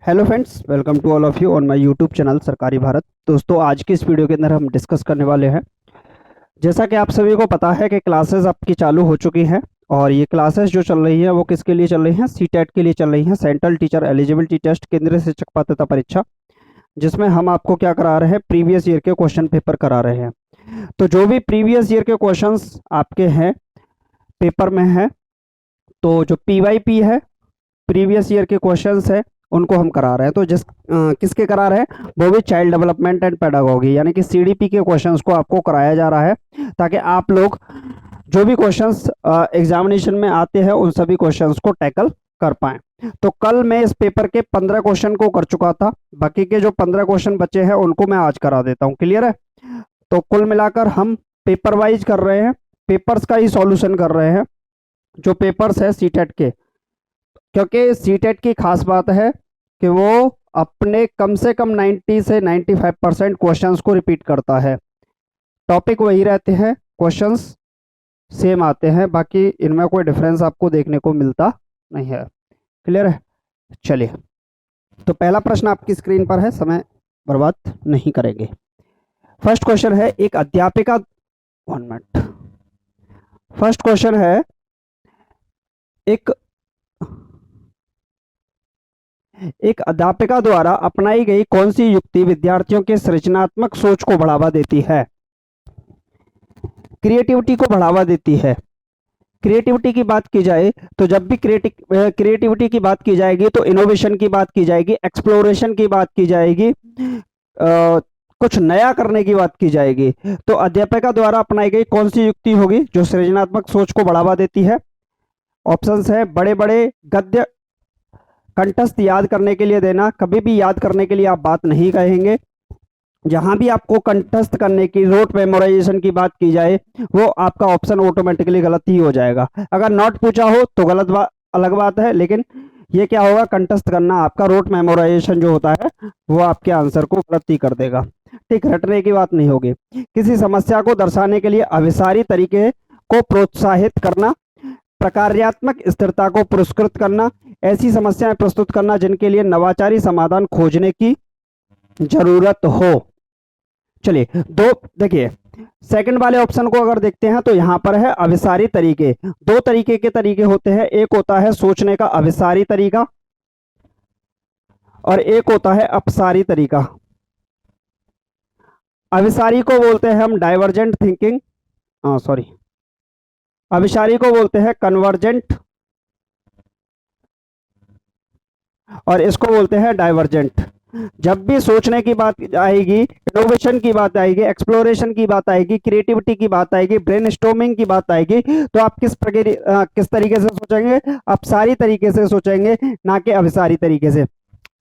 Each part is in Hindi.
Hello friends, welcome to all of you on my YouTube channel Sarkari Bharat. दोस्तों, आज की इस वीडियो के अंदर हम डिस्कस करने वाले हैं। जैसा कि आप सभी को पता है कि क्लासेस आपकी चालू हो चुकी हैं और ये क्लासेस जो चल रही हैं वो किसके लिए चल रही हैं? सीटेट के लिए चल रही हैं, सेंट्रल टीचर एलिजिबिलिटी टेस्ट, केंद्रीय शिक्षक पात्रता परीक्षा, जिसमें हम आपको क्या करा रहे हैं? प्रीवियस ईयर के क्वेश्चन पेपर करा रहे हैं। तो जो भी प्रीवियस ईयर के क्वेश्चन आपके हैं पेपर में है, तो जो PYP है, प्रीवियस ईयर के क्वेश्चंस है, उनको हम करा रहे हैं। तो किसके करा रहे हैं? वो भी चाइल्ड डेवलपमेंट एंड पेडागोगी यानी कि CDP के क्वेश्चंस को आपको कराया जा रहा है, ताकि आप लोग जो भी क्वेश्चंस एग्जामिनेशन में आते हैं उन सभी क्वेश्चंस को टैकल कर पाएं। तो कल मैं इस पेपर के 15 क्वेश्चन को कर चुका था, बाकी के जो 15 क्वेश्चन बचे हैं उनको मैं आज करा देता हूँ। क्लियर है? तो कुल मिलाकर हम पेपर वाइज कर रहे हैं, पेपर्स का ही सॉल्यूशन कर रहे हैं, जो पेपर्स है सीटेट के। क्योंकि सीटेट की खास बात है कि वो अपने कम से कम 90 से 95% क्वेश्चंस को रिपीट करता है। टॉपिक वही रहते हैं, क्वेश्चंस सेम आते हैं, बाकी इनमें कोई डिफरेंस आपको देखने को मिलता नहीं है। क्लियर है? चलिए, तो पहला प्रश्न आपकी स्क्रीन पर है, समय बर्बाद नहीं करेंगे। फर्स्ट क्वेश्चन है, एक अध्यापिका, 1 मिनट। फर्स्ट क्वेश्चन है, एक अध्यापिका द्वारा अपनाई गई कौन सी युक्ति विद्यार्थियों के सृजनात्मक सोच को बढ़ावा देती है? क्रिएटिविटी को बढ़ावा देती है। क्रिएटिविटी की बात की जाए तो जब भी क्रिएटिविटी की बात की जाएगी तो इनोवेशन की बात की जाएगी, एक्सप्लोरेशन की बात की जाएगी, कुछ नया करने की बात की जाएगी। तो अध्यापिका द्वारा अपनाई गई कौन सी युक्ति होगी जो सृजनात्मक सोच को बढ़ावा देती है? ऑप्शंस है, बड़े बड़े गद्य कंठस्थ याद करने के लिए देना। कभी भी याद करने के लिए आप बात नहीं कहेंगे। जहां भी आपको कंठस्थ करने की, रोट मेमोराइजेशन की बात की जाए, वो आपका ऑप्शन ऑटोमेटिकली गलत ही हो जाएगा। अगर नॉट पूछा हो तो गलत बात, अलग बात है, लेकिन ये क्या होगा? कंठस्थ करना, आपका रोट मेमोराइजेशन जो होता है वो आपके आंसर को गलत ही कर देगा। ठीक, रटने की बात नहीं होगी। किसी समस्या को दर्शाने के लिए अभिसारी तरीके को प्रोत्साहित करना, प्रकार्यात्मक स्थिरता को पुरस्कृत करना, ऐसी समस्याएं प्रस्तुत करना जिनके लिए नवाचारी समाधान खोजने की जरूरत हो। चलिए, दो देखिए, सेकंड वाले ऑप्शन को अगर देखते हैं तो यहां पर है अभिसारी तरीके। दो तरीके के तरीके होते हैं, एक होता है सोचने का अभिसारी तरीका और एक होता है अपसारी तरीका। अभिसारी को बोलते हैं हम डाइवर्जेंट थिंकिंग, सॉरी, अभिसारी को बोलते हैं कन्वर्जेंट और इसको बोलते हैं डाइवर्जेंट। जब भी सोचने की बात आएगी, इनोवेशन की बात आएगी, एक्सप्लोरेशन की बात आएगी, क्रिएटिविटी की बात आएगी, ब्रेनस्टॉर्मिंग की बात आएगी, तो आप किस तरीके से सोचेंगे? अपसारी तरीके से सोचेंगे, ना कि अभिसारी तरीके से।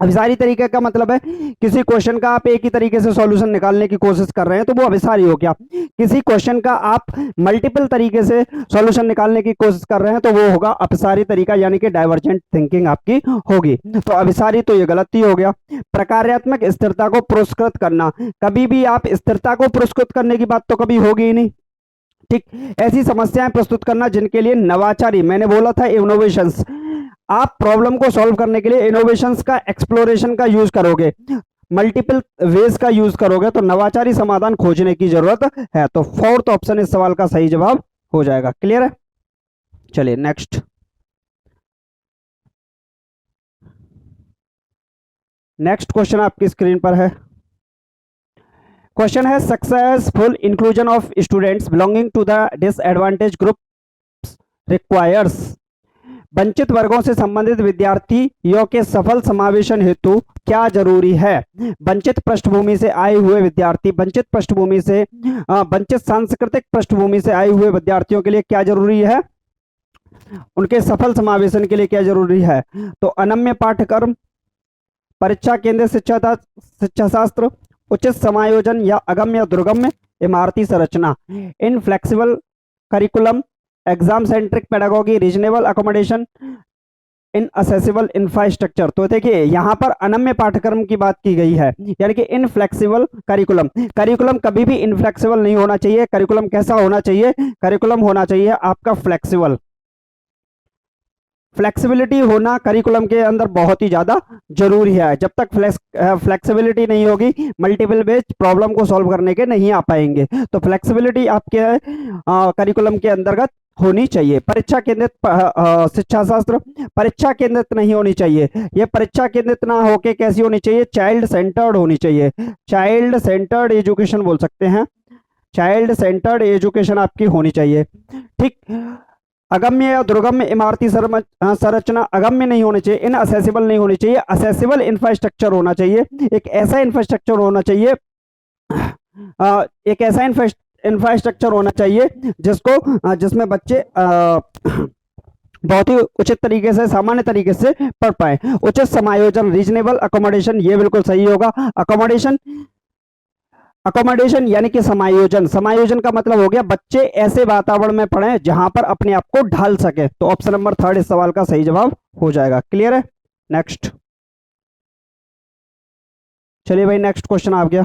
अभिसारी तरीके का मतलब है किसी क्वेश्चन का आप एक ही तरीके से सॉल्यूशन निकालने की कोशिश कर रहे हैं तो वो अभिसारी हो गया। किसी क्वेश्चन का आप मल्टीपल तरीके से सॉल्यूशन निकालने की कोशिश कर रहे हैं तो वो होगा अपसारी तरीका, यानी कि डाइवर्जेंट थिंकिंग आपकी होगी। तो अभिसारी तो ये गलत ही हो गया। प्रकार्यात्मक स्थिरता को पुरस्कृत करना, कभी भी आप स्थिरता को पुरस्कृत करने की बात तो कभी होगी ही नहीं। ठीक, ऐसी समस्याएं प्रस्तुत करना जिनके लिए नवाचारी, मैंने बोला था इनोवेशंस, आप प्रॉब्लम को सॉल्व करने के लिए इनोवेशंस का, एक्सप्लोरेशन का यूज करोगे, मल्टीपल वेज का यूज करोगे, तो नवाचारी समाधान खोजने की जरूरत है। तो फोर्थ ऑप्शन इस सवाल का सही जवाब हो जाएगा। क्लियर है? चलिए नेक्स्ट। नेक्स्ट क्वेश्चन आपकी स्क्रीन पर है। क्वेश्चन है, successful inclusion of students belonging to the disadvantage group requires, वंचित वर्गों से संबंधित विद्यार्थियों के सफल समावेशन हेतु क्या जरूरी है? वंचित पृष्ठभूमि से आए हुए विद्यार्थी, वंचित पृष्ठभूमि से, वंचित सांस्कृतिक पृष्ठभूमि से आए हुए विद्यार्थियों के लिए क्या जरूरी है? उनके सफल समावेशन के लिए क्या जरूरी है? तो अनम्य पाठ्यक्रम, परीक्षा केंद्रित शिक्षा शास्त्र, उचित समायोजन या अगम्य दुर्गम्य इमारती संरचना, inflexible curriculum, exam centric pedagogy, reasonable accommodation, inaccessible infrastructure. तो देखिए, यहां पर अनम्य पाठ्यक्रम की बात की गई है, यानी कि इनफ्लेक्सिबल करिकुलम। करिकुलम कभी भी इनफ्लेक्सिबल नहीं होना चाहिए। करिकुलम कैसा होना चाहिए? करिकुलम होना चाहिए आपका फ्लेक्सिबल। फ्लेक्सिबिलिटी होना करिकुलम के अंदर बहुत ही ज़्यादा जरूरी है। जब तक फ्लेक्सिबिलिटी नहीं होगी, मल्टीपल बेस्ड प्रॉब्लम को सॉल्व करने के नहीं आ पाएंगे। तो फ्लेक्सिबिलिटी आपके करिकुलम के अंतर्गत होनी चाहिए। परीक्षा केंद्रित शिक्षा शास्त्र परीक्षा केंद्रित नहीं होनी चाहिए। ये परीक्षा केंद्रित ना होके कैसी होनी चाहिए? चाइल्ड सेंटर्ड होनी चाहिए। चाइल्ड सेंटर्ड एजुकेशन बोल सकते हैं। चाइल्ड सेंटर्ड एजुकेशन आपकी होनी चाहिए। ठीक। अगम्य या दुर्गम्य इमारती संरचना अगम्य नहीं होनी चाहिए, इनअसेसिबल नहीं होनी चाहिए, असेसिबल इंफ्रास्ट्रक्चर होना चाहिए। एक ऐसा इंफ्रास्ट्रक्चर होना चाहिए एक ऐसा इंफ्रास्ट्रक्चर होना चाहिए जिसमें बच्चे बहुत ही उचित तरीके से, सामान्य तरीके से पढ़ पाए। उचित समायोजन, रीजनेबल अकोमोडेशन, ये बिल्कुल सही होगा। अकोमोडेशन यानी कि समायोजन। समायोजन का मतलब हो गया बच्चे ऐसे वातावरण में पढ़ें जहां पर अपने आप को ढाल सके। तो ऑप्शन नंबर 3 इस सवाल का सही जवाब हो जाएगा। क्लियर है? नेक्स्ट। चलिए भाई, नेक्स्ट क्वेश्चन आ गया।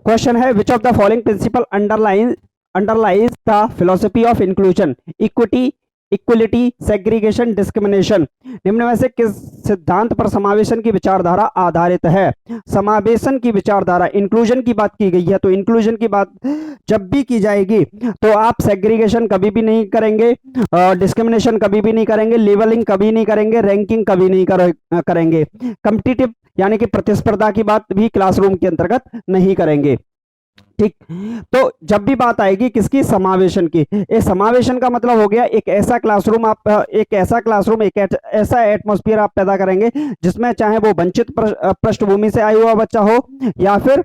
क्वेश्चन है, which of the following principle underlies the philosophy of inclusion, equity, equality, segregation, discrimination. निम्न में से किस सिद्धांत पर समावेशन की विचारधारा आधारित है? समावेशन की विचारधारा, इंक्लूजन की बात की गई है, तो इंक्लूजन की बात जब भी की जाएगी तो आप सेग्रीगेशन कभी भी नहीं करेंगे, डिस्क्रिमिनेशन कभी भी नहीं करेंगे, लेवलिंग कभी नहीं करेंगे, रैंकिंग कभी नहीं करेंगे। कॉम्पिटिटिव यानी कि प्रतिस्पर्धा की बात भी क्लासरूम के अंतर्गत नहीं करेंगे। ठीक। तो जब भी बात आएगी किसकी? समावेशन की। ये समावेशन का मतलब हो गया एक ऐसा क्लासरूम एक ऐसा एटमॉस्फेयर आप पैदा करेंगे जिसमें चाहे वो वंचित पृष्ठभूमि से आया हुआ बच्चा हो या फिर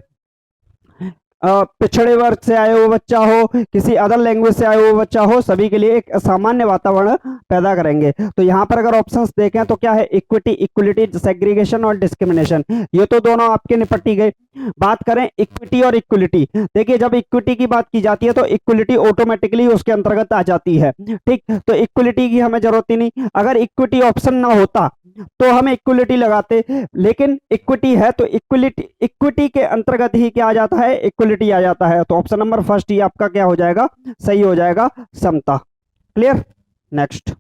पिछड़े वर्ग से आया हुआ बच्चा हो, किसी अदर लैंग्वेज से आया हुआ बच्चा हो, सभी के लिए एक सामान्य वातावरण पैदा करेंगे। तो यहाँ पर अगर ऑप्शंस देखें तो क्या है? इक्विटी, इक्वलिटी, सेग्रीगेशन और डिस्क्रिमिनेशन। ये तो दोनों आपके निपटी गए। बात करें इक्विटी और इक्वलिटी, देखिए जब इक्विटी की बात की जाती है तो इक्वलिटी ऑटोमेटिकली उसके अंतर्गत आ जाती है। ठीक। तो इक्वलिटी की हमें जरूरत ही नहीं। अगर इक्विटी ऑप्शन ना होता तो हम इक्वलिटी लगाते, लेकिन इक्विटी है तो इक्विटी के अंतर्गत ही क्या आ जाता है? इक्वलिटी आ जाता है। तो ऑप्शन नंबर फर्स्ट ही आपका क्या हो जाएगा? सही हो जाएगा, समता। क्लियर? नेक्स्ट।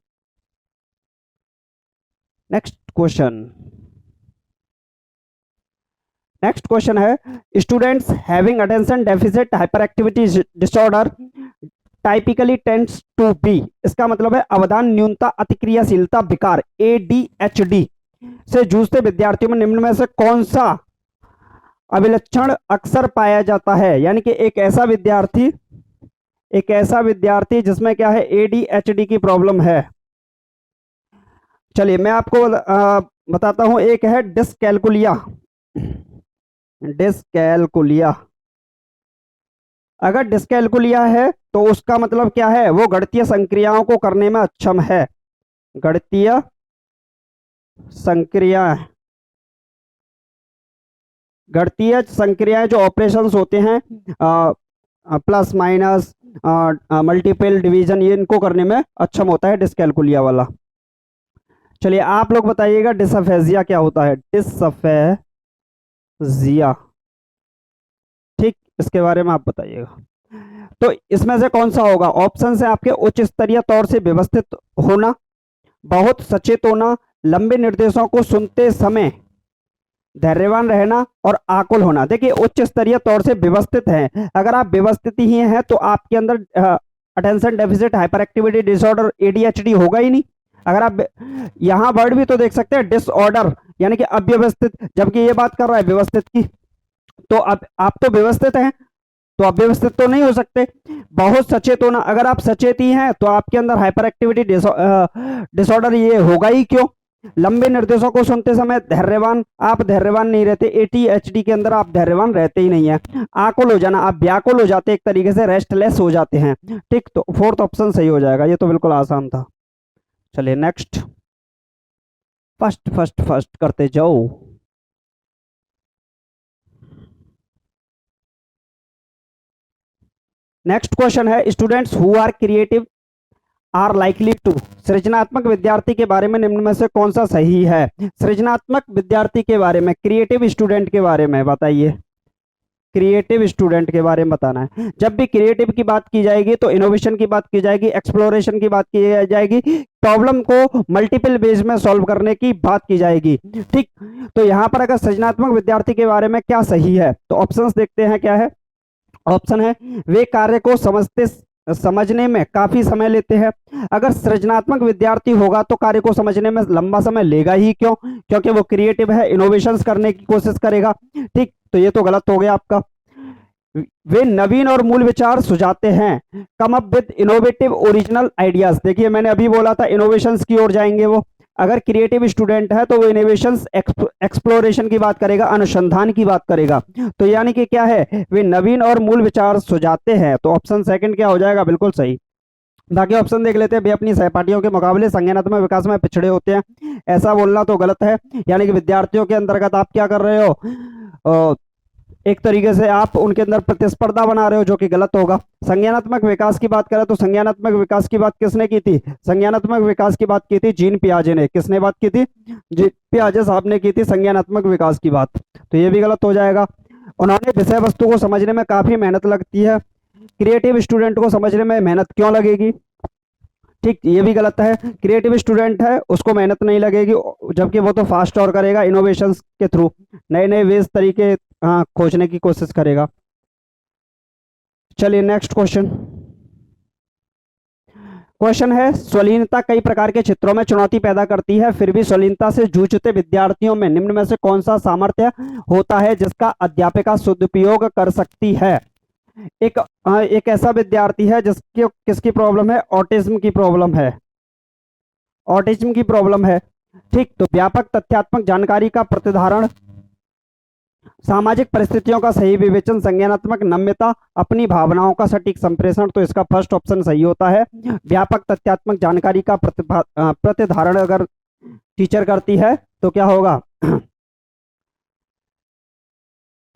नेक्स्ट क्वेश्चन है, students having attention deficit hyperactivity disorder typically tends to be. इसका मतलब है अवधान न्यूनता अतिक्रियाशीलता विकार, ADHD से जूझते विद्यार्थियों में निम्न में से कौन सा अभिलक्षण अक्सर पाया जाता है? यानी कि एक ऐसा विद्यार्थी जिसमें क्या है? ADHD की प्रॉब्लम है। चलिए मैं आपको बताता हूं। एक है डिसकैलकुलिया। अगर डिसकैलकुलिया है तो उसका मतलब क्या है? वो गणितीय संक्रियाओं को करने में अक्षम है। गणितीय संक्रियाएं जो ऑपरेशंस होते हैं, प्लस माइनस, मल्टीपल डिवीजन, ये इनको करने में अक्षम होता है डिसकैलकुलिया वाला। चलिए आप लोग बताइएगा डिसअफेजिया क्या होता है? डिसअफेजिया, ठीक, इसके बारे में आप बताइएगा। तो इसमें से कौन सा होगा? ऑप्शन है आपके उच्च स्तरीय तौर से व्यवस्थित होना, बहुत सचेत होना, लंबे निर्देशों को सुनते समय धैर्यवान रहना और आकुल होना। देखिए उच्च स्तरीय तौर से व्यवस्थित है, अगर आप व्यवस्थित ही हैं तो आपके अंदर attention deficit hyperactivity disorder ADHD होगा ही नहीं। अगर आप यहाँ वर्ड भी तो देख सकते हैं, डिसऑर्डर यानी कि अव्यवस्थित, जबकि ये बात कर रहा है व्यवस्थित की। तो अब आप तो व्यवस्थित हैं तो आप व्यवस्थित तो नहीं हो सकते। बहुत सचेत होना, अगर आप सचेत ही हैं तो आपके अंदर हाइपर एक्टिविटी डिसऑर्डर ये होगा ही क्यों। लंबे निर्देशों को सुनते समय धैर्यवान, आप धैर्यवान नहीं रहते। ADHD के अंदर आप धैर्यवान रहते ही नहीं है। आकुल हो जाना, आप व्याकुल हो जाते, एक तरीके से रेस्टलेस हो जाते हैं। ठीक। तो फोर्थ ऑप्शन सही हो जाएगा। ये तो बिल्कुल आसान था। चलिए नेक्स्ट। फर्स्ट करते जाओ। नेक्स्ट क्वेश्चन है, students who are creative are likely to. सृजनात्मक विद्यार्थी के बारे में निम्न में से कौन सा सही है? सृजनात्मक विद्यार्थी के बारे में, क्रिएटिव स्टूडेंट के बारे में बताइए। क्रिएटिव स्टूडेंट के बारे में बताना है। जब भी क्रिएटिव की बात की जाएगी तो इनोवेशन की बात की जाएगी, एक्सप्लोरेशन की बात की जाएगी, प्रॉब्लम को मल्टीपल वेज में सॉल्व करने की बात की जाएगी। ठीक, तो यहाँ पर अगर सृजनात्मक विद्यार्थी के बारे में क्या सही है तो ऑप्शंस देखते हैं क्या है। ऑप्शन है वे कार्य को समझने में काफी समय लेते हैं। अगर सृजनात्मक विद्यार्थी होगा तो कार्य को समझने में लंबा समय लेगा ही क्यों, क्योंकि वो क्रिएटिव है, इनोवेशंस करने की कोशिश करेगा। ठीक, तो ये तो गलत हो गया आपका। वे नवीन और मूल विचार सुझाते हैं, come up with innovative original ideas. देखिए मैंने अभी बोला था इनोवेशंस की ओर जाएंगे वो। अगर क्रिएटिव स्टूडेंट है तो वो इनोवेशंस एक्सप्लोरेशन की बात करेगा, अनुसंधान की बात करेगा। तो यानी कि क्या है, वे नवीन और मूल विचार सुझाते हैं। तो ऑप्शन सेकंड क्या हो जाएगा, बिल्कुल सही। बाकी ऑप्शन देख लेते हैं। वे अपनी सहपाठियों के मुकाबले संज्ञानात्मक विकास में पिछड़े होते हैं, ऐसा बोलना तो गलत है। यानी कि विद्यार्थियों के अंतर्गत आप क्या कर रहे हो, एक तरीके से आप उनके अंदर प्रतिस्पर्धा बना रहे हो, जो कि गलत होगा। संज्ञानात्मक विकास की बात करें तो संज्ञानात्मक विकास की बात किसने की थी, संज्ञानात्मक विकास की बात की थी जीन पियाजे ने। किसने बात की थी, जीन पियाजे साहब ने की थी संज्ञानात्मक विकास की बात। तो ये भी गलत हो जाएगा। उन्होंने विषय वस्तु को समझने में काफी मेहनत लगती है। क्रिएटिव स्टूडेंट को समझने में मेहनत क्यों लगेगी, ठीक, ये भी गलत है। क्रिएटिव स्टूडेंट है उसको मेहनत नहीं लगेगी, जबकि वो तो फास्ट और करेगा, इनोवेशंस के थ्रू नए नए वेज तरीके खोजने की कोशिश करेगा। चलिए नेक्स्ट क्वेश्चन। क्वेश्चन है, स्वलीनता कई प्रकार के क्षेत्रों में चुनौती पैदा करती है, फिर भी स्वलीनता से जूझते विद्यार्थियों में निम्न में से कौन सा सामर्थ्य होता है जिसका अध्यापिका सदुपयोग कर सकती है। एक ऐसा विद्यार्थी है जिसकी किसकी प्रॉब्लम है, ऑटिज्म की प्रॉब्लम है, ऑटिज्म की प्रॉब्लम है। ठीक, तो व्यापक तथ्यात्मक जानकारी का प्रतिधारण, सामाजिक परिस्थितियों का सही विवेचन, संज्ञानात्मक नम्यता, अपनी भावनाओं का सटीक संप्रेषण। तो इसका फर्स्ट ऑप्शन सही होता है। व्यापक तथ्यात्मक जानकारी का प्रतिधारण अगर टीचर करती है तो क्या होगा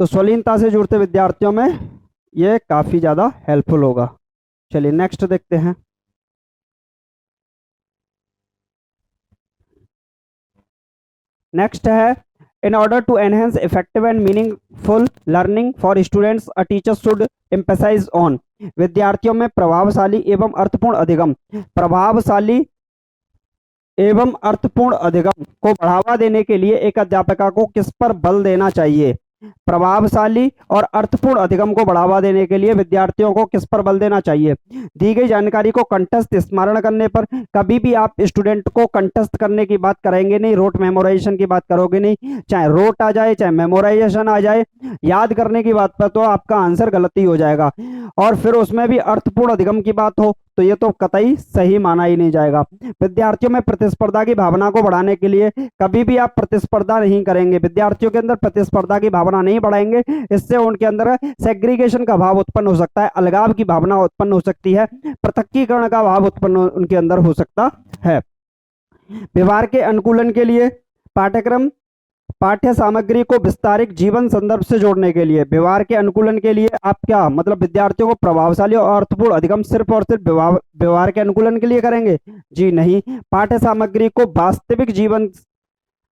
तो स्वलीनता से जुड़ते विद्यार्थियों में ये काफी ज्यादा हेल्पफुल होगा। चलिए नेक्स्ट देखते हैं। नेक्स्ट है, in order to enhance effective and meaningful learning for students a teacher should emphasize on। विद्यार्थियों में प्रभावशाली एवं अर्थपूर्ण अधिगम, प्रभावशाली एवं अर्थपूर्ण अधिगम को बढ़ावा देने के लिए एक अध्यापिका को किस पर बल देना चाहिए। प्रभावशाली और अर्थपूर्ण अधिगम को बढ़ावा देने के लिए विद्यार्थियों को किस पर बल देना चाहिए। दी गई जानकारी को कंठस्थ स्मरण करने पर। कभी भी आप स्टूडेंट को कंठस्थ करने की बात करेंगे नहीं, रोट मेमोराइजेशन की बात करोगे नहीं। चाहे रोट आ जाए चाहे मेमोराइजेशन आ जाए, याद करने की बात पर तो आपका आंसर गलत ही हो जाएगा। और फिर उसमें भी अर्थपूर्ण अधिगम की बात हो तो ये तो कतई सही माना ही नहीं जाएगा। विद्यार्थियों में प्रतिस्पर्धा की भावना को बढ़ाने के लिए कभी भी आप प्रतिस्पर्धा नहीं करेंगे, विद्यार्थियों के अंदर प्रतिस्पर्धा की भावना नहीं बढ़ाएंगे, इससे उनके अंदर सेग्रीगेशन का भाव उत्पन्न हो सकता है, अलगाव की भावना उत्पन्न हो सकती है, पृथक्कीकरण का भाव उत्पन्न उनके अंदर हो सकता है। व्यवहार के अनुकूलन के लिए पाठ्यक्रम पाठ्य सामग्री को विस्तारित जीवन संदर्भ से जोड़ने के लिए, व्यवहार के अनुकूलन के लिए आप क्या मतलब विद्यार्थियों को प्रभावशाली और अर्थपूर्ण अधिगम सिर्फ और सिर्फ व्यवहार के अनुकूलन के लिए करेंगे, जी नहीं। पाठ्य सामग्री को वास्तविक जीवन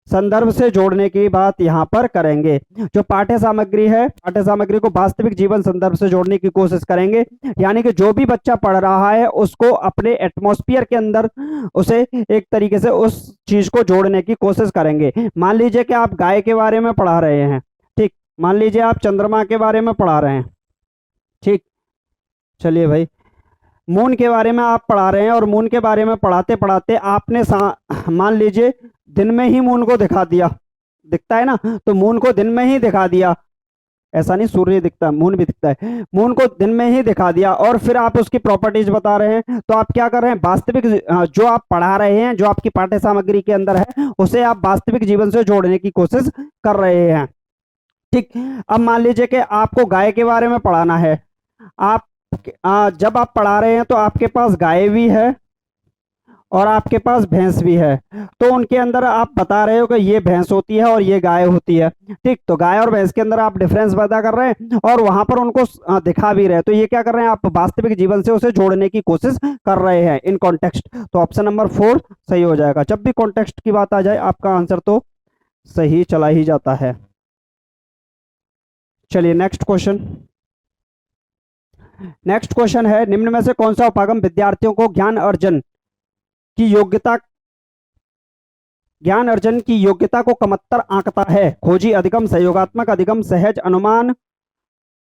संदर्भ से जोड़ने की बात यहाँ पर करेंगे। जो पाठ्य सामग्री है, पाठ्य सामग्री को वास्तविक जीवन संदर्भ से जोड़ने की कोशिश करेंगे, यानी कि जो भी बच्चा पढ़ रहा है उसको अपने एटमॉस्फेयर के अंदर उसे एक तरीके से उस चीज को जोड़ने की कोशिश करेंगे। मान लीजिए कि आप गाय के बारे में पढ़ा रहे हैं, ठीक, मान लीजिए आप चंद्रमा के बारे में पढ़ा रहे हैं, ठीक, चलिए भाई मून के बारे में आप पढ़ा रहे हैं और मून के बारे में पढ़ाते पढ़ाते आपने मान लीजिए दिन में ही मून को दिखा दिया, दिखता है ना, तो मून को दिन में ही दिखा दिया, ऐसा नहीं सूर्य दिखता है, मून भी दिखता है, मून को दिन में ही दिखा दिया और फिर आप उसकी प्रॉपर्टीज बता रहे हैं, तो आप क्या कर रहे हैं, वास्तविक जो आप पढ़ा रहे हैं, जो आपकी पाठ्य सामग्री के अंदर है उसे आप वास्तविक जीवन से जोड़ने की कोशिश कर रहे हैं। ठीक, अब मान लीजिए कि आपको गाय के बारे में पढ़ाना है, आप जब आप पढ़ा रहे हैं तो आपके पास गाय भी है और आपके पास भैंस भी है, तो उनके अंदर आप बता रहे हो कि ये भैंस होती है और ये गाय होती है, ठीक, तो गाय और भैंस के अंदर आप डिफरेंस पैदा कर रहे हैं और वहां पर उनको दिखा भी रहे हैं, तो ये क्या कर रहे हैं, आप वास्तविक जीवन से उसे जोड़ने की कोशिश कर रहे हैं इन कॉन्टेक्स्ट। तो ऑप्शन नंबर 4 सही हो जाएगा। जब भी कॉन्टेक्स्ट की बात आ जाए आपका आंसर तो सही चला ही जाता है। चलिए नेक्स्ट क्वेश्चन। नेक्स्ट क्वेश्चन है, निम्न में से कौन सा उपागम विद्यार्थियों को की योग्यता ज्ञान अर्जन की योग्यता को कमतर आंकता है? खोजी, अधिगम, सहयोगात्मक अधिगम, सहज अनुमान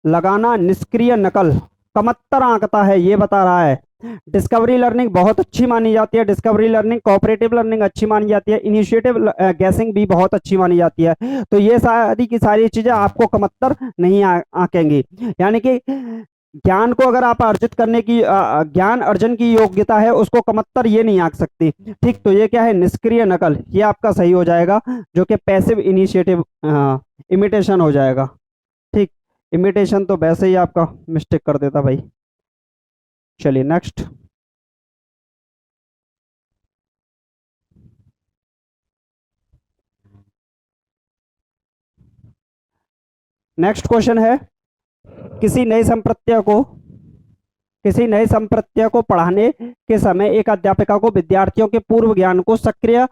लगाना, निष्क्रिय नकल। कमतर आंकता है ये बता रहा है। डिस्कवरी लर्निंग बहुत अच्छी मानी जाती है, डिस्कवरी लर्निंग, कोऑपरेटिव लर्निंग अच्छी मानी जाती है, इनिशिएटिव गैसिंग भी बहुत अच्छी मानी जाती है। तो ये सारी की सारी चीजें आपको कमतर नहीं आंकेंगी। यानी कि ज्ञान को अगर आप अर्जित करने की ज्ञान अर्जन की योग्यता है, उसको कमतर ये नहीं आंक सकती। ठीक, तो ये क्या है? निष्क्रिय नकल, ये आपका सही हो जाएगा, जो कि पैसिव इनिशिएटिव इमिटेशन हो जाएगा। ठीक, इमिटेशन तो वैसे ही आपका मिस्टेक कर देता भाई। चलिए नेक्स्ट। नेक्स्ट क्वेश्चन है, किसी नए संप्रत्य को पढ़ाने के समय एक अध्यापिका को विद्यार्थियों के पूर्व ज्ञान को सक्रिय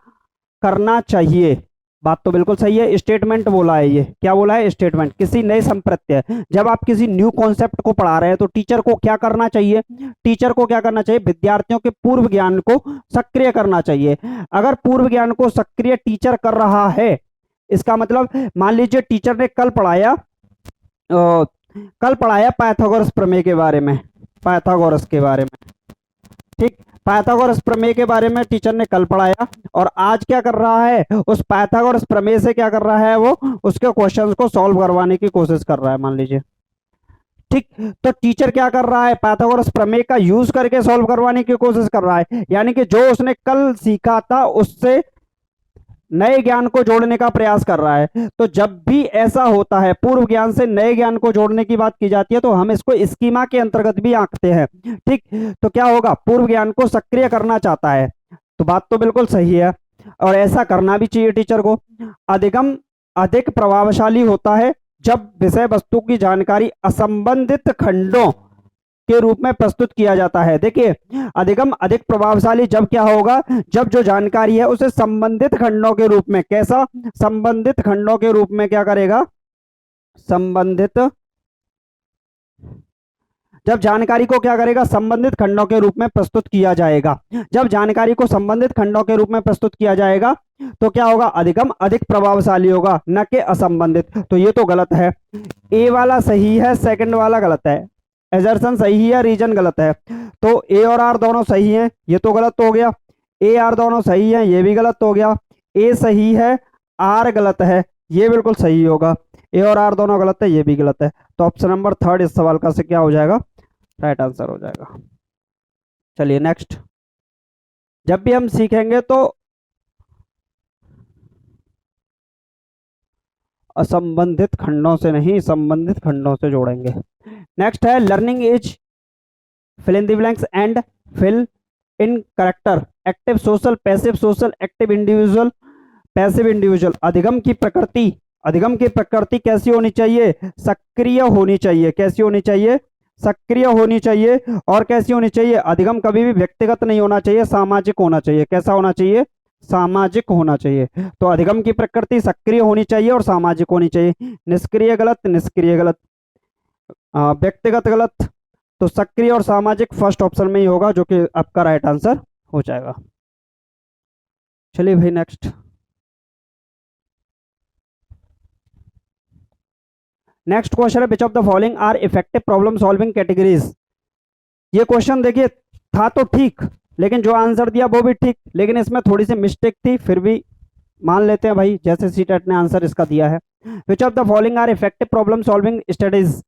करना चाहिए। बात तो बिल्कुल सही है, स्टेटमेंट बोला है। ये क्या बोला है? स्टेटमेंट। किसी नए संप्रत्य, जब आप किसी न्यू कॉन्सेप्ट को पढ़ा रहे हैं तो टीचर को क्या करना चाहिए? टीचर को क्या करना चाहिए? विद्यार्थियों के पूर्व ज्ञान को सक्रिय करना चाहिए। अगर पूर्व ज्ञान को सक्रिय टीचर कर रहा है, इसका मतलब मान लीजिए टीचर ने कल पढ़ाया पाइथागोरस प्रमेय के बारे में, पाइथागोरस के बारे में। ठीक, पाइथागोरस प्रमेय के बारे में टीचर ने कल पढ़ाया, और आज क्या कर रहा है? उस पाइथागोरस प्रमेय से क्या कर रहा है? वो उसके क्वेश्चंस को सॉल्व करवाने की कोशिश कर रहा है, मान लीजिए। ठीक, तो टीचर क्या कर रहा है? पाइथागोरस प्रमेय का यूज करके सॉल्व करवाने की कोशिश कर रहा है। यानी कि जो उसने कल सीखा था उससे नए ज्ञान को जोड़ने का प्रयास कर रहा है। तो जब भी ऐसा होता है, पूर्व ज्ञान से नए ज्ञान को जोड़ने की बात की जाती है, तो हम इसको स्कीमा के अंतर्गत भी आंकते हैं। ठीक, तो क्या होगा? पूर्व ज्ञान को सक्रिय करना चाहता है। तो बात तो बिल्कुल सही है, और ऐसा करना भी चाहिए टीचर को। अधिगम अधिक प्रभावशाली होता है जब विषय वस्तु की जानकारी असंबंधित खंडों के रूप में प्रस्तुत किया जाता है। देखिए, अधिगम अधिक प्रभावशाली जब क्या होगा? जब जो जानकारी है उसे संबंधित खंडों के रूप में, कैसा? संबंधित खंडों के रूप में क्या करेगा? संबंधित, जब जानकारी को क्या करेगा? संबंधित खंडों के रूप में प्रस्तुत किया जाएगा। जब जानकारी को संबंधित खंडों के रूप में प्रस्तुत किया जाएगा तो क्या होगा? अधिगम अधिक प्रभावशाली होगा, न कि असंबंधित। तो ये तो गलत है, ए वाला सही है, सेकंड वाला गलत है। एजर्सन सही है, रीजन गलत है। तो ए और आर दोनों सही हैं, ये तो गलत हो गया। ए आर दोनों सही हैं, ये भी गलत हो गया। ए सही है, आर गलत है, ये बिल्कुल सही होगा। ए और आर दोनों गलत है, ये भी गलत है। तो ऑप्शन नंबर थर्ड इस सवाल का से क्या हो जाएगा? राइट आंसर हो जाएगा। चलिए नेक्स्ट। जब भी हम सीखेंगे तो असंबंधित खंडों से नहीं, संबंधित खंडों से जोड़ेंगे। नेक्स्ट है, learning is fill in the blanks and fill in character, active social, passive social, active individual, passive individual. अधिगम की प्रकृति कैसी होनी चाहिए? सक्रिय होनी चाहिए। कैसी होनी चाहिए? सक्रिय होनी चाहिए। और कैसी होनी चाहिए? अधिगम कभी भी व्यक्तिगत नहीं होना चाहिए, सामाजिक होना चाहिए। कैसा होना चाहिए? सामाजिक होना चाहिए। तो अधिगम की प्रकृति सक्रिय होनी चाहिए और सामाजिक होनी चाहिए। निष्क्रिय गलत, निष्क्रिय गलत, व्यक्तिगत गलत। तो सक्रिय और सामाजिक फर्स्ट ऑप्शन में ही होगा, जो कि आपका राइट आंसर हो जाएगा। चलिए भाई नेक्स्ट। नेक्स्ट क्वेश्चन है, which of the following are effective problem solving categories. ये क्वेश्चन देखिए था तो ठीक, लेकिन जो आंसर दिया वो भी ठीक, लेकिन इसमें थोड़ी सी मिस्टेक थी, फिर भी मान लेते हैं भाई, जैसे सीटेट ने आंसर इसका दिया है। Which of the following are effective problem solving studies.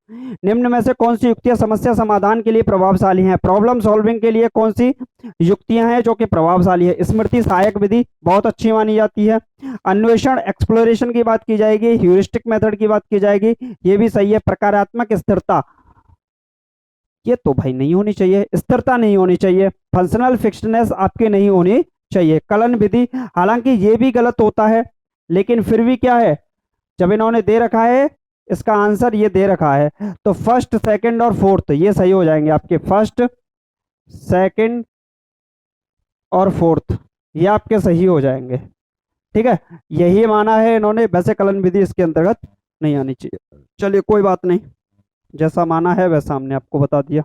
निम्न में से कौन सी युक्तियां समस्या समाधान के लिए प्रभावशाली हैं? प्रॉब्लम सॉल्विंग के लिए कौन सी युक्तियां हैं जो कि प्रभावशाली है? स्मृति सहायक विधि बहुत अच्छी मानी जाती है। अन्वेषण, एक्सप्लोरेशन की बात की जाएगी। ह्यूरिस्टिक मेथड की बात की जाएगी, ये भी सही है। प्रकारात्मक स्थिरता, ये तो भाई नहीं होनी चाहिए, स्थिरता नहीं होनी चाहिए। फंक्शनल फिक्सडनेस आपकी नहीं होनी चाहिए। कलन विधि, हालांकि ये भी गलत होता है, लेकिन फिर भी क्या है, जब इन्होंने दे रखा है इसका आंसर, ये दे रखा है, तो फर्स्ट, सेकंड और फोर्थ ये सही हो जाएंगे आपके। फर्स्ट, सेकंड और फोर्थ ये आपके सही हो जाएंगे। ठीक है, यही माना है इन्होंने, वैसे कलन विधि इसके अंतर्गत नहीं आनी चाहिए। चलिए कोई बात नहीं, जैसा माना है वैसा हमने आपको बता दिया।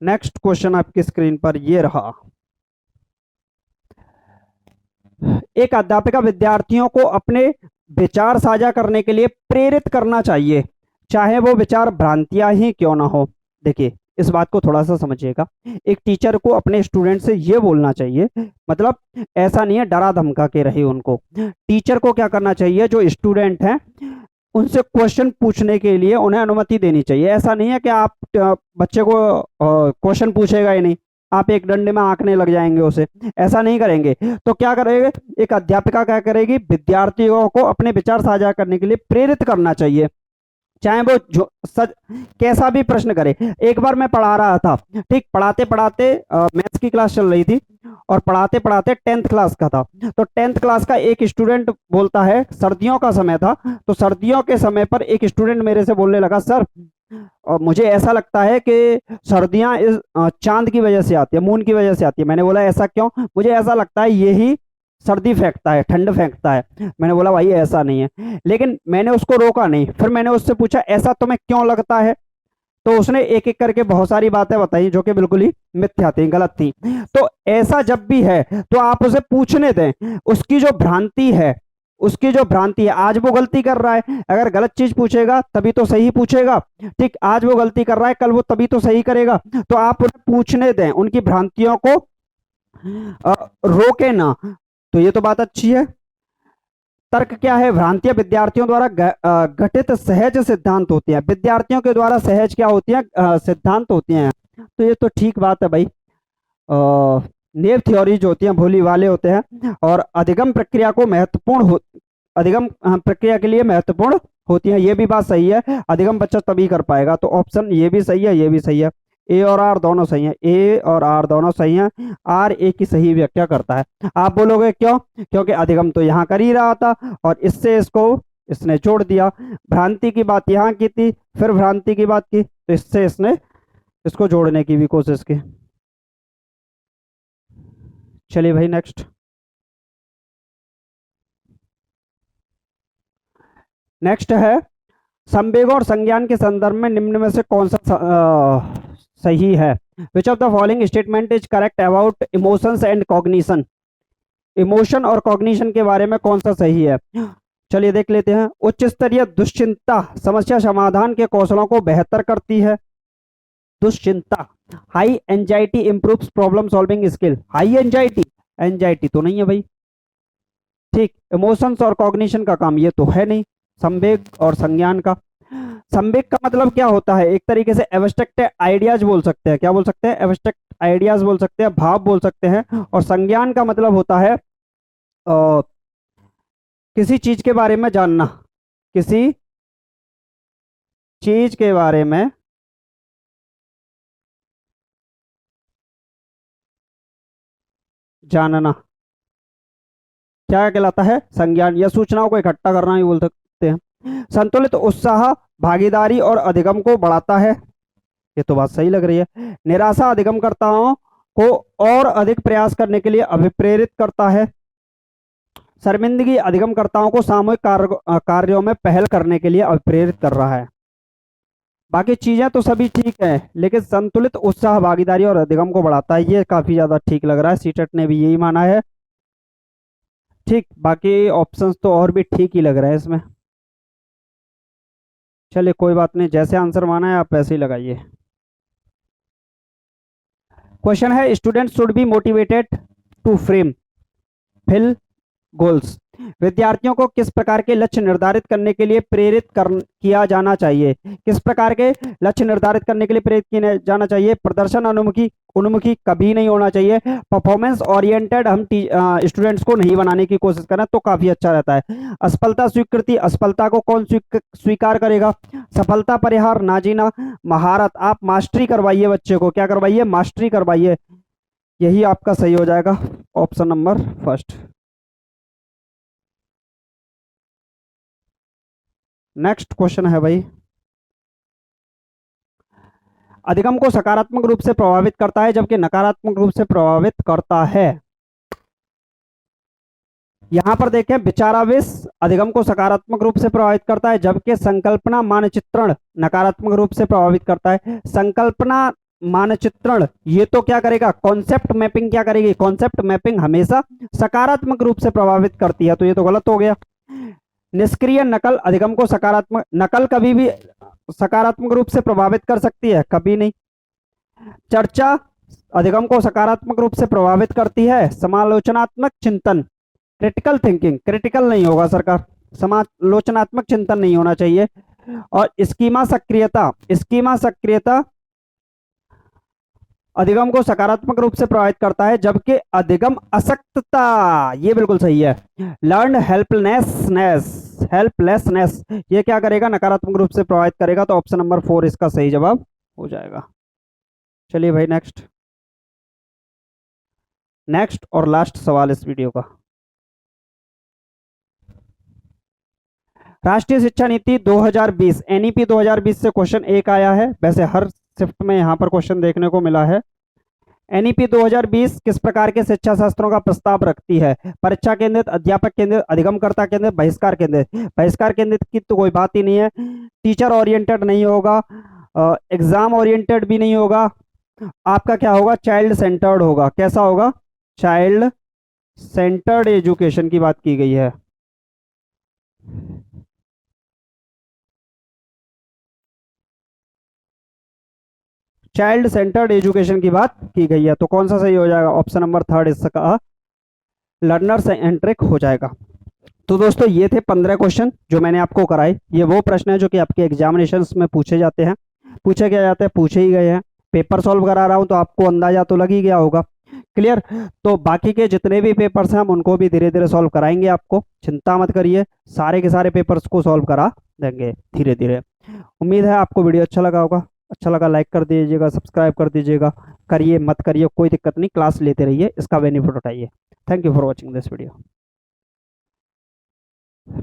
नेक्स्ट क्वेश्चन आपकी स्क्रीन पर ये रहा। एक अध्यापिका विद्यार्थियों को अपने विचार साझा करने के लिए प्रेरित करना चाहिए, चाहे वो विचार भ्रांतियां ही क्यों ना हो। देखिए इस बात को थोड़ा सा समझिएगा। एक टीचर को अपने स्टूडेंट से ये बोलना चाहिए, मतलब ऐसा नहीं है डरा धमका के रहे उनको। टीचर को क्या करना चाहिए, जो स्टूडेंट हैं उनसे क्वेश्चन पूछने के लिए उन्हें अनुमति देनी चाहिए। ऐसा नहीं है कि आप बच्चे को क्वेश्चन पूछेगा ही नहीं, आप एक डंडे में आंकने लग जाएंगे उसे, ऐसा नहीं करेंगे। तो क्या करेंगे, एक अध्यापिका क्या करेगी, विद्यार्थियों को अपने विचार साझा करने के लिए प्रेरित करना चाहिए, चाहे वो जो सच कैसा भी प्रश्न करे। एक बार मैं पढ़ा रहा था, ठीक, पढ़ाते पढ़ाते मैथ्स की क्लास चल रही थी और पढ़ाते पढ़ाते 10th क्लास का था। तो 10th क्लास का एक स्टूडेंट बोलता है, सर्दियों का समय था, तो सर्दियों के समय पर एक स्टूडेंट मेरे से बोलने लगा, सर और मुझे ऐसा लगता है कि सर्दियां इस चांद की वजह से आती है, मून की वजह से आती है। मैंने बोला ऐसा क्यों, मुझे ऐसा लगता है यही सर्दी फेंकता है, ठंड फेंकता है। मैंने बोला भाई ऐसा नहीं है, लेकिन मैंने उसको रोका नहीं। फिर मैंने उससे पूछा ऐसा तुम्हें क्यों लगता है, तो उसने एक एक करके बहुत सारी बातें बताई जो कि बिल्कुल ही मिथ्या थी, गलत थी। तो ऐसा जब भी है तो आप उसे पूछने दें, उसकी जो भ्रांति है, उसकी जो भ्रांति है, आज वो गलती कर रहा है, अगर गलत चीज पूछेगा तभी तो सही पूछेगा, ठीक, आज वो गलती कर रहा है कल वो तभी तो सही करेगा। तो आप उन्हें पूछने दें, उनकी भ्रांतियों को रोके ना। तो ये तो बात अच्छी है। तर्क क्या है, भ्रांतियां विद्यार्थियों द्वारा गठित सहज सिद्धांत होती हैं। विद्यार्थियों के द्वारा सहज क्या होती हैं, सिद्धांत होती हैं। तो ये तो ठीक बात है भाई। नेव थ्योरी जो होती हैं भोली वाले होते हैं, और अधिगम प्रक्रिया को महत्वपूर्ण हो, अधिगम प्रक्रिया के लिए महत्वपूर्ण होती है। ये भी बात सही है, अधिगम बच्चा तभी कर पाएगा। तो ऑप्शन ये भी सही है, ये भी सही है। ए और आर दोनों सही है, ए और आर दोनों सही हैं। आर ए की सही व्याख्या करता है। आप बोलोगे क्यों, क्योंकि अधिगम तो यहाँ कर ही रहा था और इससे इसको इसने जोड़ दिया। भ्रांति की बात यहाँ की थी, फिर भ्रांति की बात की, तो इससे इसने इसको जोड़ने की भी कोशिश की। चलिए भाई नेक्स्ट। नेक्स्ट है, संवेग और संज्ञान के संदर्भ में निम्न में से कौन सा सही है। Which of the following statement is correct about emotions and cognition. Emotion और कॉग्निशन के बारे में कौन सा सही है। चलिए देख लेते हैं। उच्च स्तरीय दुश्चिंता समस्या समाधान के कौशलों को बेहतर करती है। दुश्चिंता, high anxiety improves problem solving skill. High anxiety, anxiety तो नहीं है भाई, ठीक। इमोशंस और कॉग्निशन का काम ये तो है नहीं, संवेग और संज्ञान का। संवेग का मतलब क्या होता है, एक तरीके से एब्स्ट्रैक्ट आइडियाज बोल सकते हैं। क्या बोल सकते हैं, एब्स्ट्रैक्ट आइडियाज बोल सकते हैं, भाव बोल सकते हैं। और संज्ञान का मतलब होता है किसी चीज के बारे में जानना, किसी चीज के बारे में जानना क्या कहलाता है, संज्ञान, या सूचनाओं को इकट्ठा करना भी बोल सकते हैं। संतुलित उत्साह भागीदारी और अधिगम को बढ़ाता है। ये तो बात सही लग रही है। निराशा अधिगमकर्ताओं को और अधिक प्रयास करने के लिए अभिप्रेरित करता है। शर्मिंदगी अधिगमकर्ताओं को सामूहिक कार्यों में पहल करने के लिए अभिप्रेरित कर रहा है। बाकी चीजें तो सभी ठीक है, लेकिन संतुलित उत्साह भागीदारी और अधिगम को बढ़ाता है, ये काफी ज्यादा ठीक लग रहा है। सीटेट ने भी यही माना है, ठीक। बाकी ऑप्शंस तो और भी ठीक ही लग रहे हैं इसमें। चलिए कोई बात नहीं, जैसे आंसर माना है आप वैसे ही लगाइए। क्वेश्चन है, student should be motivated to frame fill goals. विद्यार्थियों को किस प्रकार के लक्ष्य निर्धारित करने के लिए किया जाना चाहिए। किस प्रकार के लक्ष्य निर्धारित करने के लिए प्रेरित किया जाना चाहिए। प्रदर्शन उन्मुखी उन्मुखी कभी नहीं होना चाहिए। परफॉर्मेंस ओरिएंटेड हम स्टूडेंट्स को नहीं बनाने की कोशिश करें तो काफी अच्छा रहता है। असफलता स्वीकृति, असफलता को कौन स्वीकार करेगा। सफलता परिहार ना जीना। महारत, आप मास्टरी करवाइए बच्चे को, क्या करवाइए, मास्टरी करवाइए। यही आपका सही हो जाएगा, option number first. Next question है भाई, अधिगम को सकारात्मक रूप से प्रभावित करता है जबकि नकारात्मक रूप से प्रभावित करता है। यहाँ पर देखें, विचारावेश अधिगम को सकारात्मक रूप से प्रभावित करता है, जबकि संकल्पना मानचित्रण नकारात्मक रूप से प्रभावित करता है। संकल्पना मानचित्रण ये तो क्या करेगा, कॉन्सेप्ट मैपिंग क्या करेगी, कॉन्सेप्ट मैपिंग हमेशा सकारात्मक रूप से प्रभावित करती है, तो ये तो गलत हो गया। निष्क्रिय नकल अधिगम को सकारात्मक, नकल कभी भी सकारात्मक रूप से प्रभावित कर सकती है, कभी नहीं। चर्चा अधिगम को सकारात्मक रूप से प्रभावित करती है। समालोचनात्मक चिंतन, क्रिटिकल थिंकिंग, क्रिटिकल नहीं होगा सरकार, समालोचनात्मक चिंतन नहीं होना चाहिए। और स्कीमा सक्रियता, स्कीमा सक्रियता अधिगम को सकारात्मक रूप से प्रभावित करता है, जबकि अधिगम असक्तता, ये बिल्कुल सही है। लर्न हेल्पलेसनेस ये क्या करेगा, नकारात्मक रूप से प्रभावित करेगा, तो ऑप्शन नंबर 4 इसका सही जवाब हो जाएगा। चलिए भाई नेक्स्ट और लास्ट सवाल इस वीडियो का। राष्ट्रीय शिक्षा नीति 2020 एनईपी 2020 से क्वेश्चन एक आया है, वैसे हर शिफ्ट में यहाँ पर क्वेश्चन देखने को मिला है। एनईपी 2020 किस प्रकार के शिक्षा शास्त्रों का प्रस्ताव रखती है? परीक्षा केंद्रित, अध्यापक केंद्रित, अधिगमकर्ता केंद्रित, बहिष्कार केंद्रित। बहिष्कार केंद्रित की तो कोई बात ही नहीं है, टीचर ओरिएंटेड नहीं होगा, एग्जाम ओरिएंटेड भी नहीं होगा, आपका क्या होगा, चाइल्ड सेंटर्ड होगा। कैसा होगा, चाइल्ड सेंटर्ड एजुकेशन की बात की गई है। चाइल्ड सेंटर्ड एजुकेशन की बात की गई है, तो कौन सा सही हो जाएगा, ऑप्शन नंबर 3 इसका लर्नर सेंट्रिक हो जाएगा। तो दोस्तों ये थे 15 क्वेश्चन जो मैंने आपको कराए। ये वो प्रश्न है जो कि आपके एग्जामिनेशंस में पूछे जाते हैं, पूछे क्या जाते हैं, पूछे ही गए हैं। पेपर सॉल्व करा रहा हूं तो आपको अंदाजा तो लग ही गया होगा। क्लियर। तो बाकी के जितने भी पेपर्स हैं हम उनको भी धीरे धीरे सॉल्व कराएंगे, आपको चिंता मत करिए, सारे के सारे पेपर्स को सॉल्व करा देंगे धीरे धीरे। उम्मीद है आपको वीडियो अच्छा लगा होगा। अच्छा लगा लाइक कर दीजिएगा, सब्सक्राइब कर दीजिएगा, करिए मत करिए कोई दिक्कत नहीं, क्लास लेते रहिए, इसका बेनिफिट उठाइए। Thank you for watching this video.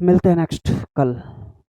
मिलते हैं नेक्स्ट कल।